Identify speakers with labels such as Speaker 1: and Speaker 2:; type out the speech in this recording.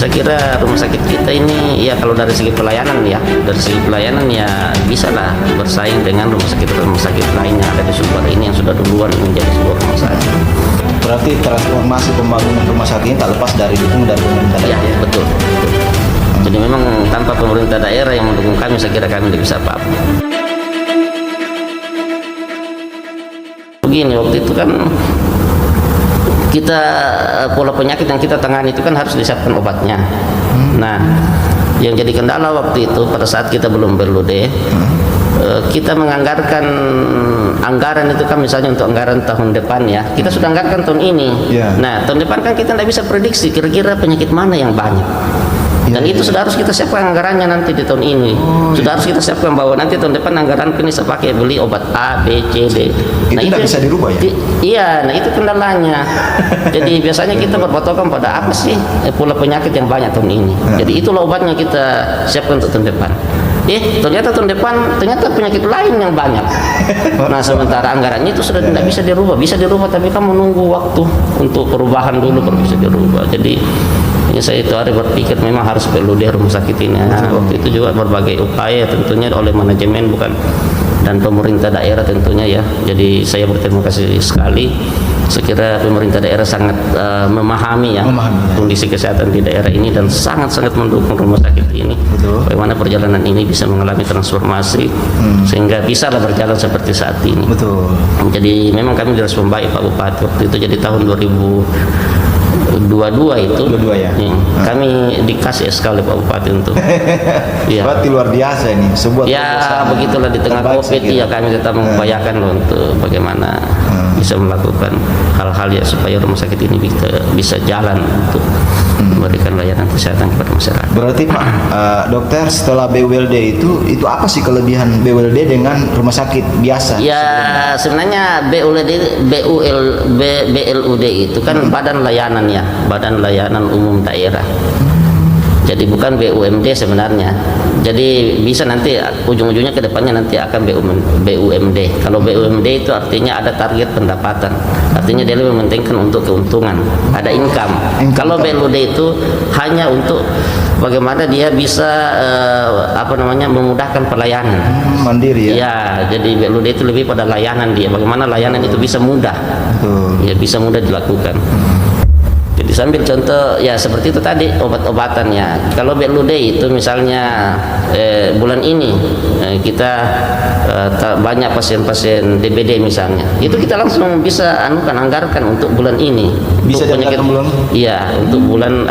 Speaker 1: Saya kira rumah sakit kita ini ya kalau dari segi pelayanan ya, bisa lah bersaing dengan rumah sakit lainnya ada di Sumbar ini yang sudah duluan menjadi sebuah rumah sakit.
Speaker 2: Berarti transformasi pembangunan rumah sakit ini tak lepas dari dukungan dari pemerintah
Speaker 1: Ya,
Speaker 2: daerah.
Speaker 1: betul. Jadi memang tanpa pemerintah daerah yang mendukung kami, saya kira kami tidak bisa apa-apa. Begini, waktu itu kan kita pola penyakit yang kita tangani itu kan harus disiapkan obatnya. Nah, yang jadi kendala waktu itu pada saat kita belum berlude, kita menganggarkan anggaran itu kan misalnya untuk anggaran tahun depan ya, kita sudah anggarkan tahun ini. Nah, tahun depan kan kita tidak bisa prediksi kira-kira penyakit mana yang banyak. Dan itu sudah harus kita siapkan anggarannya nanti di tahun ini. Sudah harus kita siapkan bahwa nanti tahun depan anggaran ini saya pakai beli obat A, B, C, D.
Speaker 2: Nah, itu tidak bisa dirubah ya?
Speaker 1: Iya, nah itu kendalanya. Jadi biasanya kita berpatokan pada apa sih pola penyakit yang banyak tahun ini. Jadi itulah obatnya kita siapkan untuk tahun depan. Ternyata tahun depan penyakit lain yang banyak. Nah, sementara anggarannya itu sudah tidak bisa dirubah. Bisa dirubah tapi kan menunggu waktu untuk perubahan dulu baru bisa dirubah. Jadi saya itu hari berpikir memang harus perlu di rumah sakit ini. Nah, waktu itu juga berbagai upaya tentunya oleh manajemen dan pemerintah daerah tentunya ya. Jadi saya berterima kasih sekali. Saya kira pemerintah daerah sangat memahami kondisi kesehatan di daerah ini dan sangat-sangat mendukung rumah sakit ini. Bagaimana perjalanan ini bisa mengalami transformasi sehingga bisa berjalan seperti saat ini. Jadi memang kami direspon baik Pak Bupati waktu itu. Jadi tahun 2022 itu kami dikasih SK oleh Pak Bupati untuk
Speaker 2: berarti luar biasa ini sebuah
Speaker 1: begitulah di tengah COVID ya kami tetap mengupayakan loh untuk bagaimana bisa melakukan hal-hal ya supaya rumah sakit ini bisa jalan untuk memberikan layanan kesehatan kepada masyarakat.
Speaker 2: Berarti Pak dokter setelah BULD itu apa sih kelebihan BULD dengan rumah sakit biasa?
Speaker 1: Ya sebenarnya BLUD itu kan badan layanan ya, badan layanan umum daerah. Jadi bukan BUMD sebenarnya. Jadi bisa nanti ujung-ujungnya ke depannya nanti akan BUMD. Kalau BUMD itu artinya ada target pendapatan. Artinya dia lebih mementingkan untuk keuntungan, ada income. Kalau BLUD itu hanya untuk bagaimana dia bisa memudahkan pelayanan.
Speaker 2: Mandiri ya.
Speaker 1: Ya, jadi BLUD itu lebih pada layanan dia. Bagaimana layanan itu bisa mudah. Ya, bisa mudah dilakukan. Jadi sambil contoh ya seperti itu tadi obat-obatannya. Kalau BLUD itu misalnya bulan ini kita banyak pasien-pasien DBD misalnya, itu kita langsung bisa anggarkan untuk bulan ini.
Speaker 2: Bisa
Speaker 1: untuk penyakit,
Speaker 2: bulan?
Speaker 1: Iya, untuk bulan